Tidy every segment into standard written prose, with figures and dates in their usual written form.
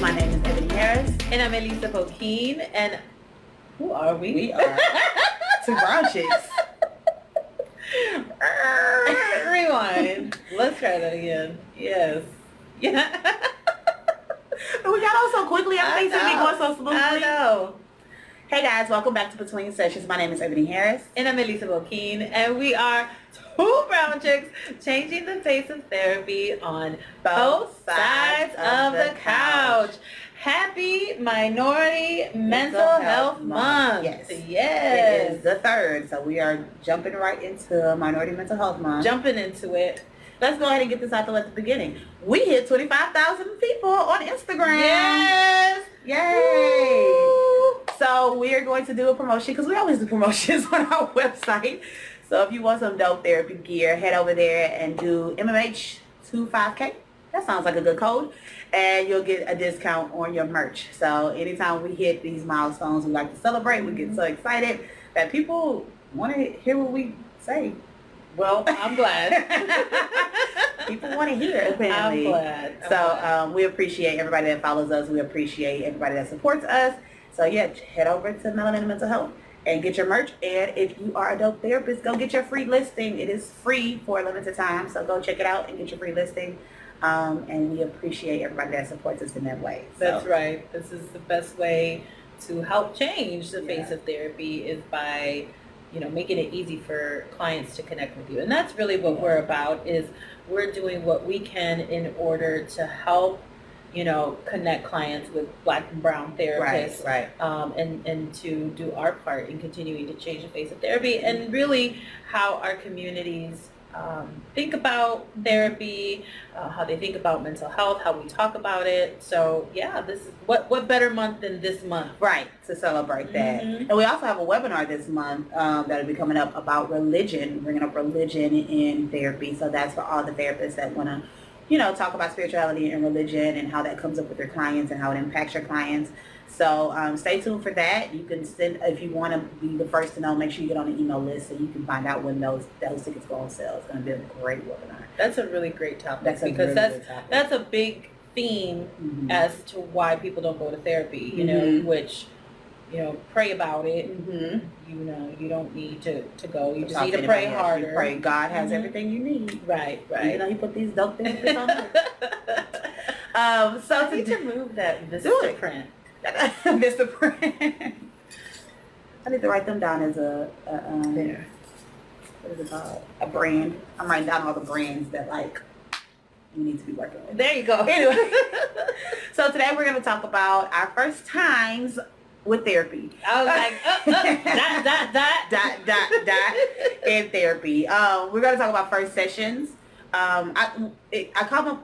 My name is Eboni Harris. And I'm Elisa Pokeen. And who are we? We are two brown chicks. Rewind. Let's try that again. Yes. Yeah. But we got on so quickly. Everything seems to be going so smoothly. I know. Hey guys, welcome back to Between Sessions. My name is Eboni Harris. And I'm Elisa Pokeen. And we are two brown chicks changing the face of therapy on both sides of the couch. Happy Minority Mental Health Month. Yes. Yes. It is the 3rd, so we are jumping right into Minority Mental Health Month. Jumping into it. Let's go ahead and get this out there at the beginning. We hit 25,000 people on Instagram. Yes. Yay. Woo. So we are going to do a promotion because we always do promotions on our website. So if you want some dope therapy gear, head over there and do MMH25K. That sounds like a good code. And you'll get a discount on your merch. So anytime we hit these milestones, we like to celebrate. We get so excited that people want to hear what we say. Well, I'm glad. People want to hear, apparently. I'm glad. So we appreciate everybody that follows us. We appreciate everybody that supports us. So yeah, head over to Melanin Mental Health and get your merch. And if you are a dope therapist, go get your free listing. It is free for a limited time. So go check it out and get your free listing. And we appreciate everybody that supports us in that way. That's right. This is the best way to help change the face of therapy is by, making it easy for clients to connect with you. And that's really what we're about, is we're doing what we can in order to help, connect clients with Black and brown therapists. Right. And to do our part in continuing to change the face of therapy and really how our communities think about therapy, how they think about mental health, how we talk about it. So yeah, this is what better month than this month, right, to celebrate that. And we also have a webinar this month that'll be coming up about religion, bringing up religion in therapy. So that's for all the therapists that want to talk about spirituality and religion and how that comes up with your clients and how it impacts your clients. So stay tuned for that. You can send, if you want to be the first to know, make sure you get on the email list so you can find out when those tickets go on sale. It's going to be a great webinar. That's a really great topic. That's that's a big theme as to why people don't go to therapy, which, pray about it. You don't need to go. You just need to pray harder. You pray. God has everything you need. Right. He put these dope things on there. So I need to move that Vista print. Mr. Print. I need to write them down as a what is it called? A brand. I'm writing down all the brands that we need to be working with. There you go. Anyway, so today we're going to talk about our first times with therapy. I was like, dot in therapy. We're going to talk about first sessions. I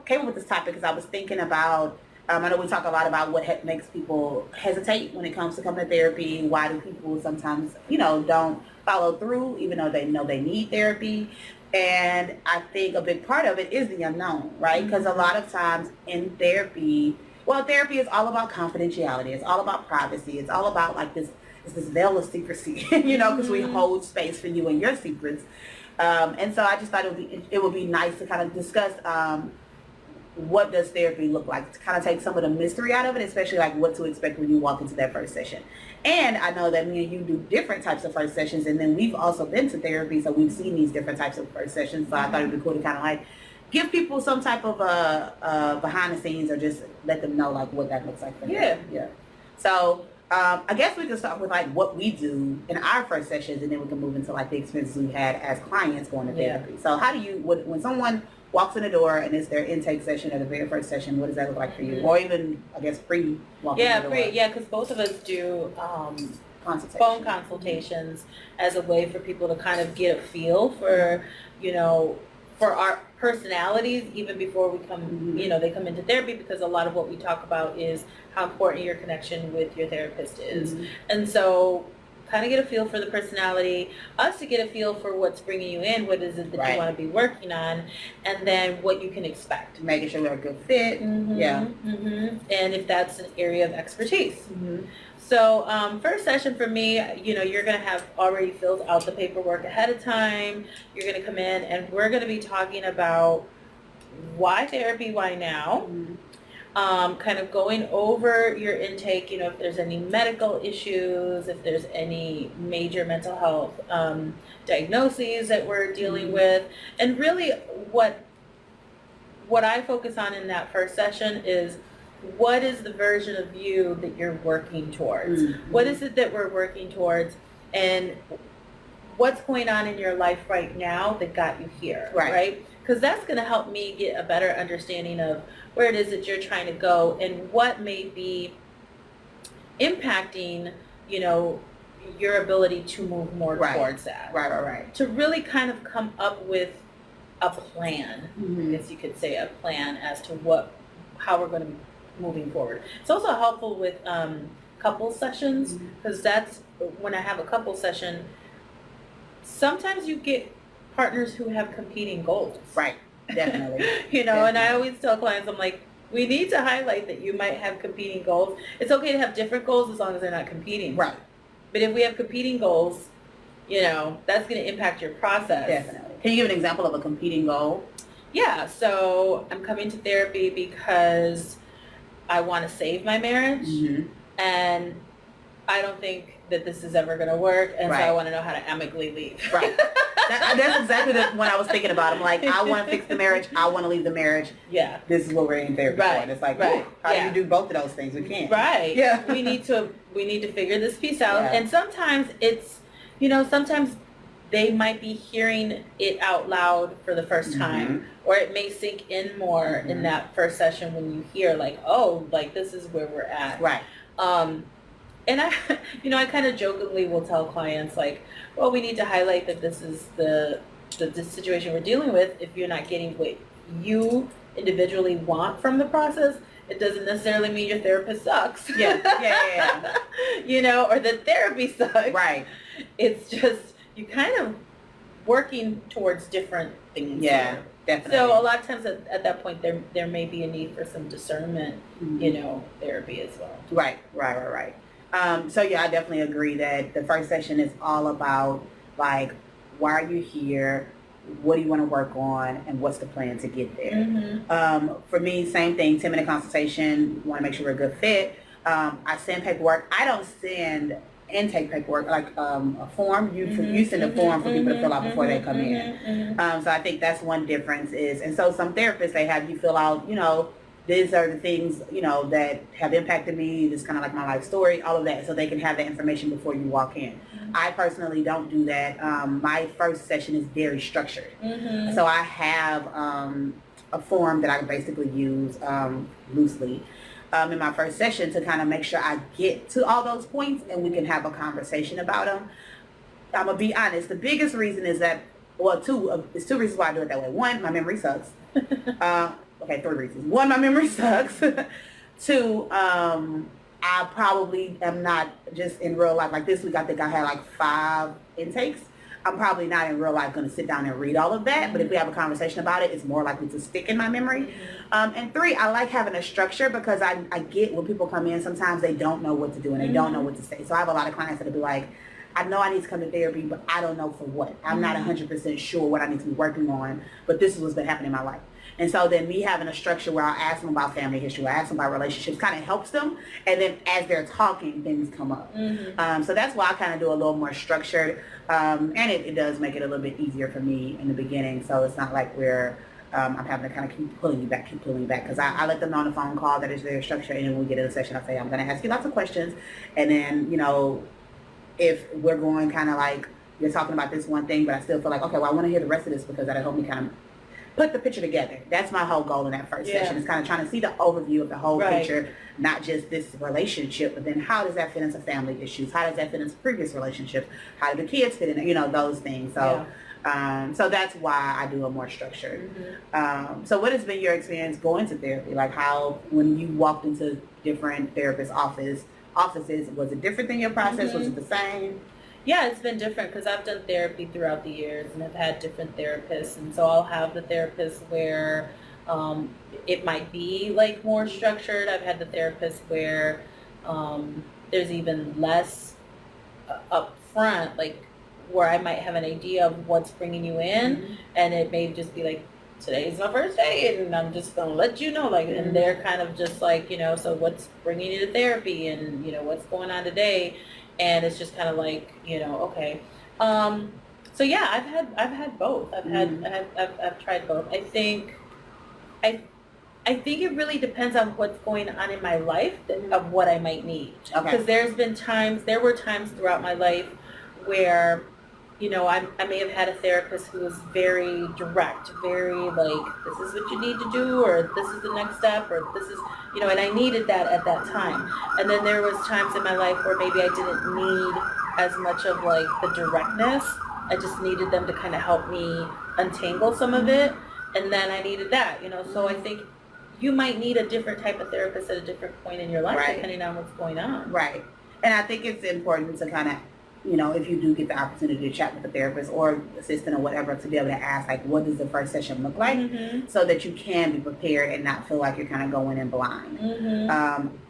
came up with this topic because I was thinking about. I know we talk a lot about what makes people hesitate when it comes to coming to therapy. Why do people sometimes, don't follow through even though they know they need therapy? And I think a big part of it is the unknown, right? Because a lot of times in therapy, therapy is all about confidentiality. It's all about privacy. It's all about this veil of secrecy, because we hold space for you and your secrets. And so I just thought it would be nice to kind of discuss what does therapy look like, to kind of take some of the mystery out of it, especially what to expect when you walk into that first session. And I know that me and you do different types of first sessions, and then we've also been to therapy, so we've seen these different types of first sessions. So I thought it'd be cool to kind of give people some type of behind the scenes, or just let them know what that looks like for them. Yeah. So I guess we can start with what we do in our first sessions, and then we can move into the experiences we've had as clients going to therapy. So how do you, when someone walks in the door and it's their intake session or the very first session, what does that look like for you? Or even, I guess, pre-walking in the door? Yeah, because both of us do phone consultations as a way for people to kind of get a feel for, for our personalities even before we come, they come into therapy, because a lot of what we talk about is how important your connection with your therapist is. And so kind of get a feel for the personality, us to get a feel for what's bringing you in, what is it that you want to be working on, and then what you can expect. Making sure we're a good fit. And if that's an area of expertise. So first session for me, you're going to have already filled out the paperwork ahead of time. You're going to come in and we're going to be talking about why therapy, why now? kind of going over your intake, if there's any medical issues, if there's any major mental health diagnoses that we're dealing with. And really what I focus on in that first session is, what is the version of you that you're working towards? What is it that we're working towards? And what's going on in your life right now that got you here, right? Because that's going to help me get a better understanding of where it is that you're trying to go and what may be impacting, your ability to move more towards that. Right. To really kind of come up with a plan, I guess you could say a plan as to how we're going to be moving forward. It's also helpful with couple sessions, because that's when I have a couple session, sometimes you get partners who have competing goals. Right, definitely. And I always tell clients, I'm like, we need to highlight that you might have competing goals. It's okay to have different goals as long as they're not competing. Right. But if we have competing goals, that's going to impact your process. Definitely. Can you give an example of a competing goal? Yeah, so I'm coming to therapy because I want to save my marriage, and I don't think that this is ever going to work, and so I want to know how to amicably leave. Right. That's exactly what I was thinking about. I'm like, I want to fix the marriage. I want to leave the marriage. Yeah. This is what we're in therapy for. And it's like, how do you do both of those things? We can't. Right. Yeah. We need to figure this piece out. Yeah. And sometimes it's, sometimes they might be hearing it out loud for the first time, or it may sink in more in that first session when you hear like, oh, like this is where we're at. Right. And I, I kind of jokingly will tell clients like, well, we need to highlight that this is the situation we're dealing with. If you're not getting what you individually want from the process, it doesn't necessarily mean your therapist sucks. Yeah. Or that therapy sucks. Right. It's just, you kind of working towards different things. Yeah, here. definitely. So a lot of times at that point, there may be a need for some discernment, therapy as well. Right. So yeah, I definitely agree that the first session is all about like, why are you here? What do you want to work on? And what's the plan to get there? For me, same thing, 10-minute consultation, want to make sure we're a good fit. I send paperwork. I don't send intake paperwork, like a form. You send a form for people to fill out before they come in. So I think that's one difference is, and so some therapists, they have you fill out, these are the things, that have impacted me. This is kind of like my life story, all of that, so they can have that information before you walk in. I personally don't do that. My first session is very structured. So I have a form that I basically use loosely in my first session to kind of make sure I get to all those points and we can have a conversation about them. I'm going to be honest. The biggest reason is that, there's two reasons why I do it that way. One, my memory sucks. Okay, 3 reasons. One, my memory sucks. 2, I probably am not just in real life. Like this week, I think I had like 5 intakes. I'm probably not in real life going to sit down and read all of that. But if we have a conversation about it, it's more likely to stick in my memory. And 3, I like having a structure because I get when people come in, sometimes they don't know what to do and they don't know what to say. So I have a lot of clients that'll be like, I know I need to come to therapy, but I don't know for what. I'm not 100% sure what I need to be working on, but this is what's been happening in my life. And so then me having a structure where I'll ask them about family history, I ask them about relationships, kind of helps them. And then as they're talking, things come up. So that's why I kind of do a little more structured. And it does make it a little bit easier for me in the beginning. So it's not like I'm having to kind of keep pulling you back. Because I let them know on the phone call that it's very structured. And then when we get in a session, I say, I'm going to ask you lots of questions. And then, if we're going kind of like, you're talking about this one thing, but I still feel like, okay, well, I want to hear the rest of this because that'll help me kind of put the picture together. That's my whole goal in that first session. Is kind of trying to see the overview of the whole picture, not just this relationship, but then how does that fit into family issues? How does that fit into previous relationships? How do the kids fit in? Those things. So, so that's why I do a more structured. So what has been your experience going to therapy? Like when you walked into different therapist offices, was it different than your process? Was it the same? Yeah, it's been different because I've done therapy throughout the years and I've had different therapists. And so I'll have the therapist where it might be like more structured. I've had the therapist where there's even less up front, like where I might have an idea of what's bringing you in and it may just be like today's my first day and I'm just gonna let you know, like, and they're kind of just like, so what's bringing you to therapy and, what's going on today? And it's just kind of like, okay. So yeah, I've had both. I've tried both. I think it really depends on what's going on in my life of what I might need. Okay. Because there were times throughout my life where, I may have had a therapist who was very direct, very like, this is what you need to do, or this is the next step, or this is, and I needed that at that time. And then there was times in my life where maybe I didn't need as much of like the directness. I just needed them to kind of help me untangle some of it. And then I needed that, so I think you might need a different type of therapist at a different point in your life, right, depending on what's going on. Right. And I think it's important to kind of, if you do get the opportunity to chat with a therapist or assistant or whatever, to be able to ask, like, what does the first session look like, so that you can be prepared and not feel like you're kind of going in blind.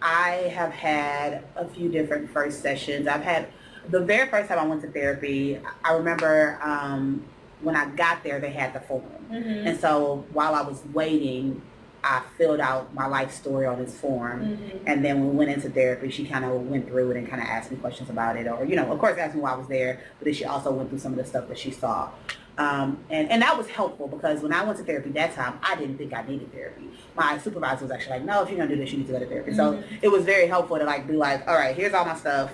I have had a few different first sessions. I've had, the very first time I went to therapy, I remember when I got there, they had the form. And so while I was waiting, I filled out my life story on this form, and then when we went into therapy, she kind of went through it and kind of asked me questions about it, or, of course asked me why I was there, but then she also went through some of the stuff that she saw. And that was helpful, because when I went to therapy that time, I didn't think I needed therapy. My supervisor was actually like, no, if you're going to do this, you need to go to therapy. So it was very helpful to like be like, all right, here's all my stuff.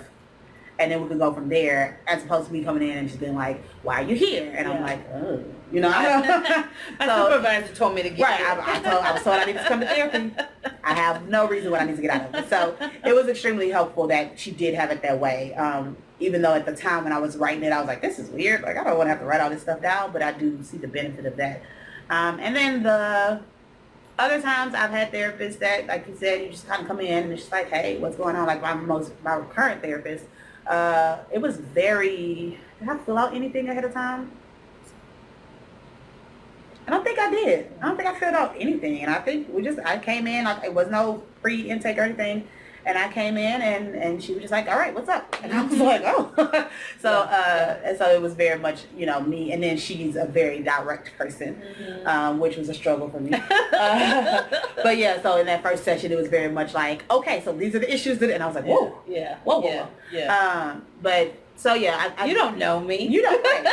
And then we could go from there, as opposed to me coming in and just being like, why are you here? And I'm like, oh, My supervisor told me to get right. I was told I needed to come to therapy. I have no reason what I need to get out of it. So it was extremely helpful that she did have it that way. Even though at the time when I was writing it, I was like, this is weird. Like, I don't want to have to write all this stuff down, but I do see the benefit of that. And then the other times I've had therapists that, like you said, you just kind of come in and it's just like, hey, what's going on? Like my current therapist, it was very, did I fill out anything ahead of time? I don't think I did. I don't think I filled out anything. And I think I came in, it was no pre-intake or anything. And I came in and she was just like, all right, what's up? And I was like, oh. And so it was very much, me. And then she's a very direct person, which was a struggle for me. But yeah, so in that first session, it was very much like, okay, so these are the issues. And I was like, whoa. Whoa. But so yeah. You don't know me. You don't know.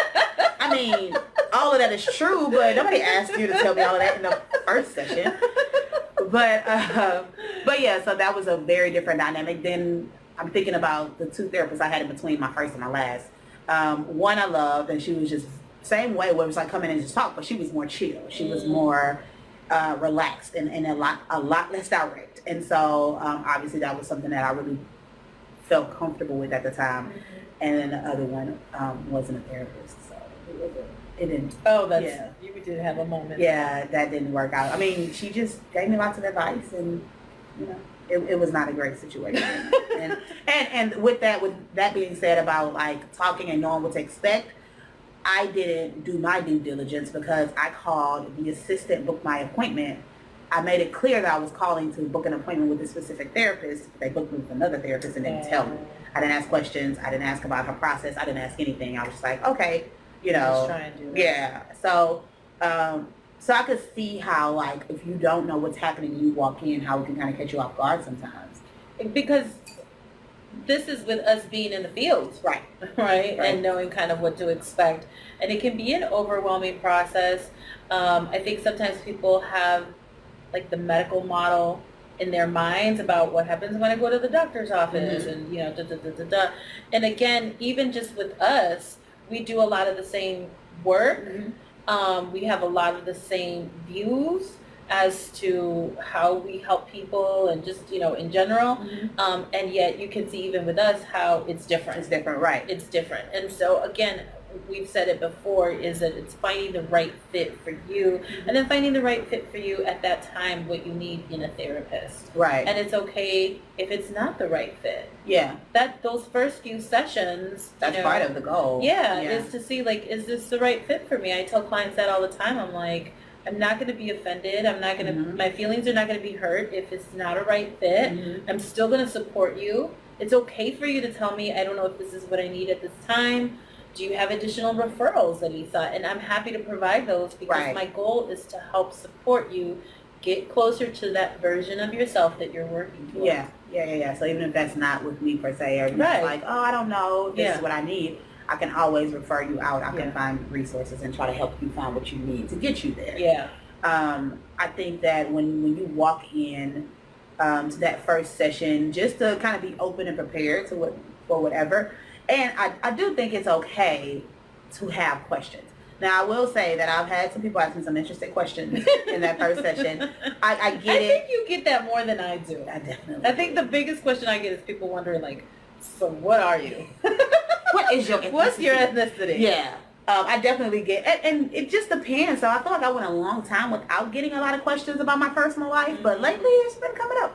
I mean, all of that is true, but nobody asked you to tell me all of that in the first session. But yeah, so that was a very different dynamic. Then I'm thinking about the two therapists I had in between my first and my last. One I loved, and she was just same way, where it was like come in and just talk, but she was more chill. She was more relaxed and a lot less direct. And so obviously that was something that I really felt comfortable with at the time. And then the other one wasn't a therapist, so it didn't. Oh, you did have a moment. Yeah, that didn't work out. I mean, she just gave me lots of advice, and it was not a great situation. and with that being said about like talking and knowing what to expect, I didn't do my due diligence because I called the assistant, booked my appointment. I made it clear that I was calling to book an appointment with a specific therapist. They booked me with another therapist and didn't tell me. I didn't ask questions. I didn't ask about her process. I didn't ask anything. I was just like, okay, Just try and do it. Yeah. So I could see how, like, if you don't know what's happening, you walk in, how it can kind of catch you off guard sometimes. Because this is with us being in the field. Right? And knowing kind of what to expect. And it can be an overwhelming process. I think sometimes people have like the medical model in their minds about what happens when I go to the doctor's office and And again, even just with us, we do a lot of the same work. We have a lot of the same views as to how we help people and just, in general. And yet you can see even with us how it's different. It's different, right. It's different. And so again, we've said it before, is that it's finding the right fit for you and then finding the right fit for you at that time, what you need in a therapist. Right. And it's okay if it's not the right fit. Yeah. Those first few sessions, that's part of the goal. Yeah, is to see, like, is this the right fit for me? I tell clients that all the time. I'm like, I'm not going to be offended. I'm not going to, my feelings are not going to be hurt if it's not a right fit. I'm still going to support you. It's okay for you to tell me, I don't know if this is what I need at this time. do you have additional referrals, Elisa? And I'm happy to provide those because Right. my goal is to help support you get closer to that version of yourself that you're working towards. Yeah. So even if that's not with me per se, or just Right. like, oh, I don't know, this Yeah. is what I need, I can always refer you out. I Yeah. can find resources and try to help you find what you need to get you there. Yeah. I think that when you walk in to that first session, just to kind of be open and prepared to for whatever. And I do think it's okay to have questions. Now, I will say that I've had some people ask me some interesting questions in that first session. I get it. I think you get that more than I do. I definitely I think the biggest question I get is people wondering, like, so what are you? What is your ethnicity? What's your ethnicity? Yeah. I definitely get, and it just depends. So I feel like I went a long time without getting a lot of questions about my personal life, but lately it's been coming up.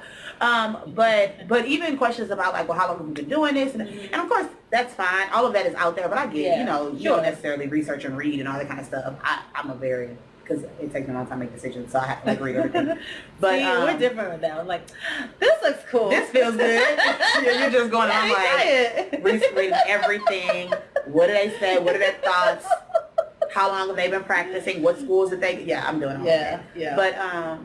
But even questions about like, well, how long have you been doing this? And of course, that's fine. All of that is out there, but I get, you don't necessarily research and read and all that kind of stuff. I'm a very, because it takes me a long time to make decisions, so I have to like read everything. But see, we're different with that. I'm like, this looks cool. This feels good. You're just going on like reading everything. What do they say? What are their thoughts? How long have they been practicing? What schools did they? Yeah, I'm doing all that. Yeah.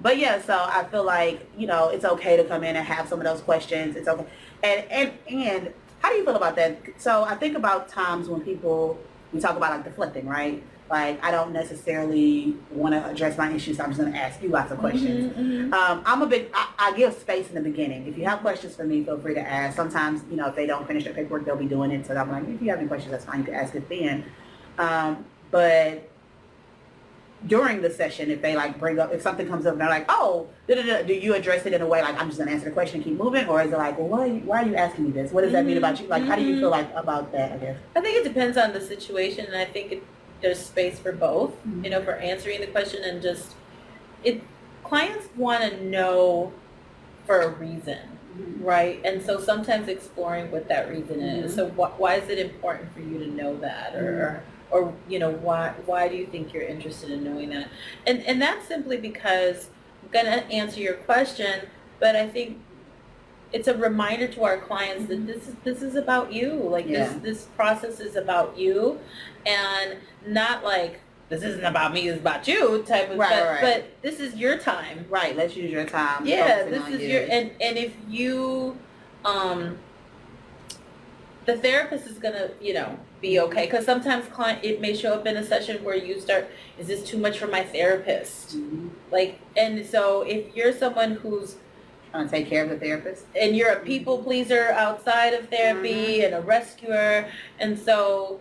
But yeah. So I feel like it's okay to come in and have some of those questions. It's okay. And how do you feel about that? So I think about times when we talk about like deflecting, right? Like, I don't necessarily want to address my issues, so I'm just going to ask you lots of questions. I give space in the beginning. If you have questions for me, feel free to ask. Sometimes, if they don't finish their paperwork, they'll be doing it. So I'm like, if you have any questions, that's fine. You can ask it then. But during the session, if they like bring up, if something comes up and they're like, oh, do you address it in a way like, I'm just going to answer the question and keep moving? Or is it like, well, why are you asking me this? What does that mean about you? Like, how do you feel like about that, I guess? I think it depends on the situation, and I think there's space for both, for answering the question and just, clients want to know for a reason, right? And so sometimes exploring what that reason is. So why is it important for you to know that? Or why do you think you're interested in knowing that? And that's simply because I'm going to answer your question, but I think it's a reminder to our clients that this is about you. Like this process is about you, and not like this isn't about me, it's about you type of right. But this is your time. Right. Let's use your time. Yeah, this is your and if you the therapist is gonna, be okay, because sometimes it may show up in a session where you start, is this too much for my therapist? Like, and so if you're someone who's trying to take care of the therapist, and you're a people pleaser outside of therapy and a rescuer, and so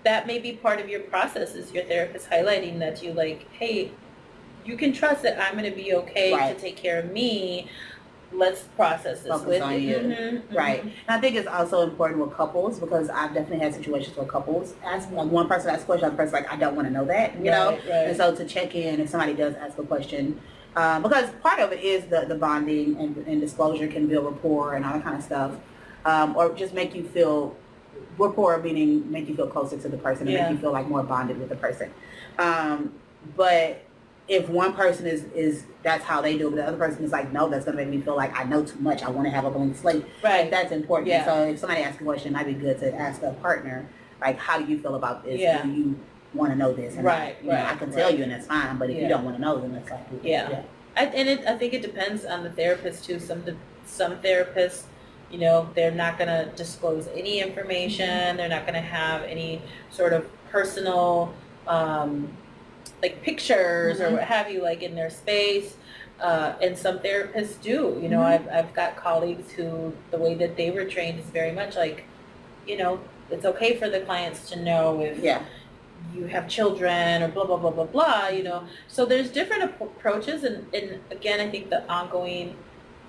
that may be part of your process, is your therapist highlighting that you like, hey, you can trust that I'm going to be okay to take care of me. Let's process this focus with on you. Right. And I think it's also important with couples, because I've definitely had situations where couples ask me, like one person asks a question, the person's like, I don't want to know that, know? Right. And so to check in if somebody does ask a question, because part of it is the bonding and disclosure can build rapport and all that kind of stuff, or just make you feel, rapport meaning make you feel closer to the person and make you feel like more bonded with the person. But if one person is that's how they do it, but the other person is like, no, that's going to make me feel like I know too much. I want to have a blank slate. Right. Like, that's important. Yeah. So if somebody asks a question, it might be good to ask a partner, like, how do you feel about this? Yeah. Do you want to know this? And I can tell you and that's fine, but if you don't want to know, then that's like, I think it depends on the therapist too. Some therapists, they're not going to disclose any information. They're not going to have any sort of personal like pictures or what have you, like in their space. And some therapists do. I've got colleagues who, the way that they were trained is very much like, it's okay for the clients to know if you have children or blah, blah, blah, blah, blah, So there's different approaches. And again, I think the ongoing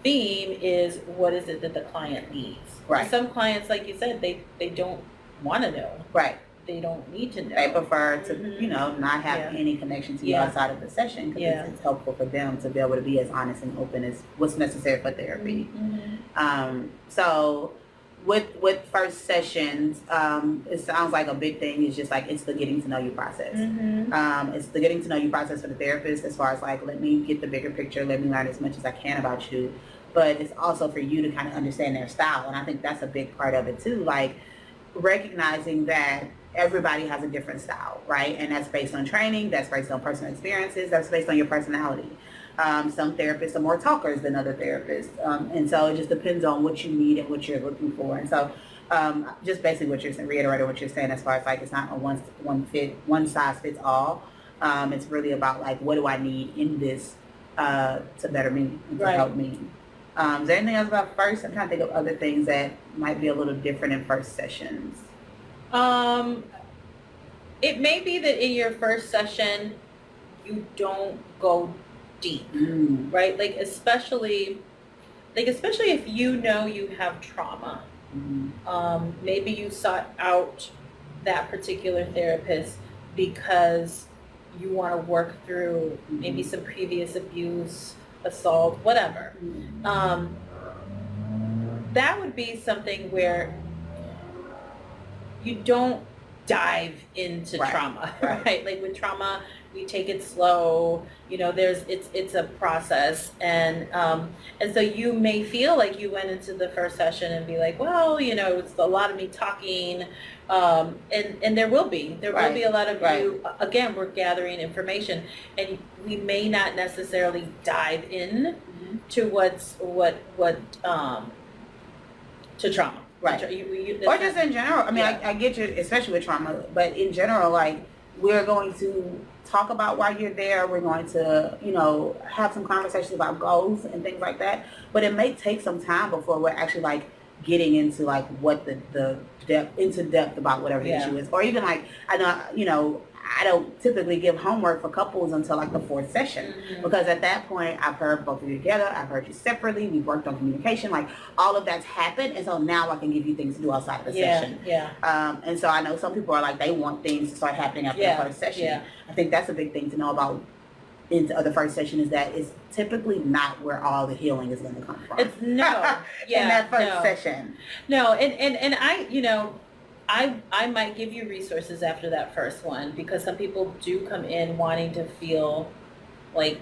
theme is, what is it that the client needs? Right. Some clients, like you said, they don't want to know. Right. They don't need to know. They prefer to, not have any connection to you outside of the session, because it's helpful for them to be able to be as honest and open as what's necessary for therapy. So with first sessions, it sounds like a big thing is just like, it's the getting to know you process. It's the getting to know you process for the therapist, as far as like, let me get the bigger picture, let me learn as much as I can about you. But it's also for you to kind of understand their style. And I think that's a big part of it too. Like, recognizing that everybody has a different style, right? And that's based on training, that's based on personal experiences, that's based on your personality. Some therapists are more talkers than other therapists. And so it just depends on what you need and what you're looking for. And so just basically what you're saying, reiterating what you're saying as far as like it's not a one size fits all. It's really about like, what do I need in this to better me and to help me. Is there anything else about first? I'm trying to think of other things that might be a little different in first sessions. It may be that in your first session, you don't go deep, right? Like especially if you know you have trauma. Maybe you sought out that particular therapist because you want to work through maybe some previous abuse, assault, whatever. That would be something where you don't dive into trauma, right? Like with trauma, we take it slow. You know, it's a process, and so you may feel like you went into the first session and be like, well, you know, it's a lot of me talking, and there will be a lot of you. Again, we're gathering information, and we may not necessarily dive in to to trauma. Right. Or just in general. I mean, I get you, especially with trauma, but in general, like, we're going to talk about why you're there. We're going to, you know, have some conversations about goals and things like that. But it may take some time before we're actually, like, getting into, like, what the depth about whatever the issue is. Or even, like, I know, you know, I don't typically give homework for couples until like the fourth session, because at that point I've heard both of you together, I've heard you separately, we've worked on communication, like all of that's happened, and so now I can give you things to do outside of the session. And so I know some people are like, they want things to start happening after the first session. I think that's a big thing to know about into the first session, is that it's typically not where all the healing is going to come from. It's in that first session. No, and I, you know, I might give you resources after that first one, because some people do come in wanting to feel like,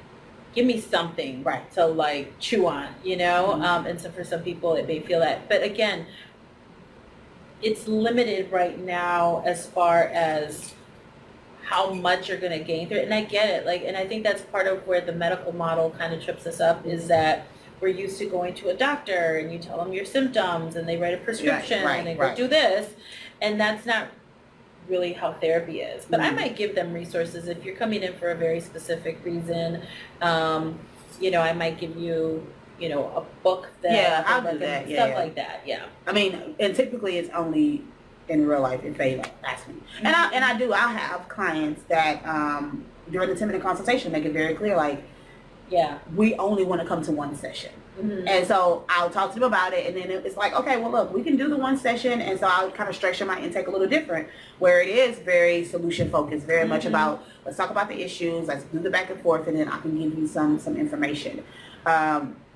give me something to like chew on, you know, and so for some people it may feel that, but again, it's limited right now as far as how much you're going to gain through it. And I get it, like, and I think that's part of where the medical model kind of trips us up, is that we're used to going to a doctor and you tell them your symptoms and they write a prescription and they go do this. And that's not really how therapy is. But I might give them resources if you're coming in for a very specific reason. You know, I might give you, you know, a book that I'll do that. Stuff like that. I mean, and typically it's only in real life if they ask me. And I have clients that during the 10-minute consultation make it very clear, like, we only want to come to one session. And so I'll talk to them about it, and then it's like, okay, well, look, we can do the one session, and so I'll kind of structure my intake a little different, where it is very solution focused, very much about, let's talk about the issues, let's do the back and forth, and then I can give you some information.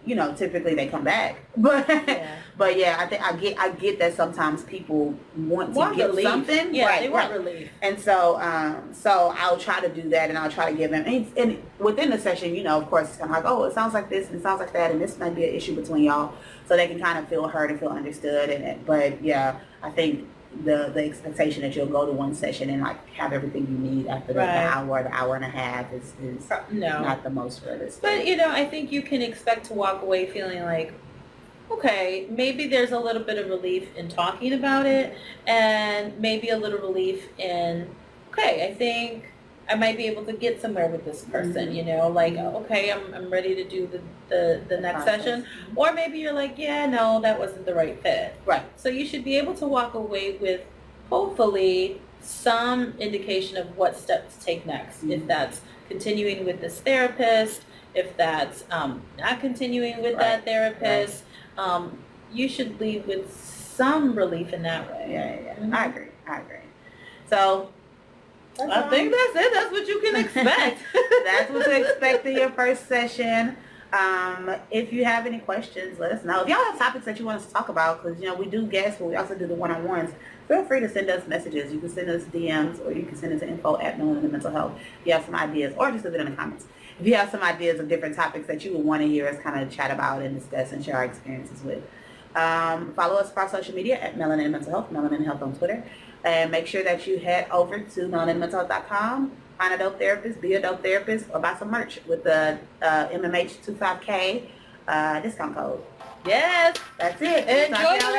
You know, typically they come back, but I think I get that sometimes people want to get relief. Something, they want relief, and so I'll try to do that, and I'll try to give them, and within the session, you know, of course, I'm like, oh, it sounds like this and it sounds like that, and this might be an issue between y'all, so they can kind of feel heard and feel understood, but I think the expectation that you'll go to one session and like have everything you need after the hour and a half is not the most realistic. But you know, I think you can expect to walk away feeling like, okay, maybe there's a little bit of relief in talking about it, and maybe a little relief in, okay, I think I might be able to get somewhere with this person, you know, like, okay, I'm ready to do the next session. Or maybe you're like, yeah, no, that wasn't the right fit. So you should be able to walk away with, hopefully, some indication of what steps to take next. If that's continuing with this therapist, if that's not continuing with that therapist, you should leave with some relief in that way. I agree. So I think that's it. That's what you can expect. That's what to expect in your first session. If you have any questions, let us know. If y'all have topics that you want us to talk about, because, you know, we do guests, but we also do the one-on-ones, feel free to send us messages. You can send us DMs, or you can send it to info@melanin.mental-health if you have some ideas, or just leave it in the comments. If you have some ideas of different topics that you would want to hear us kind of chat about and discuss and share our experiences with. Follow us across social media at Melanin Mental Health, Melanin Health on Twitter. And make sure that you head over to melaninmentalhealth.com, find a dope therapist, be a dope therapist, or buy some merch with the MMH25K discount code. Yes. That's it. Enjoy Talk to y'all the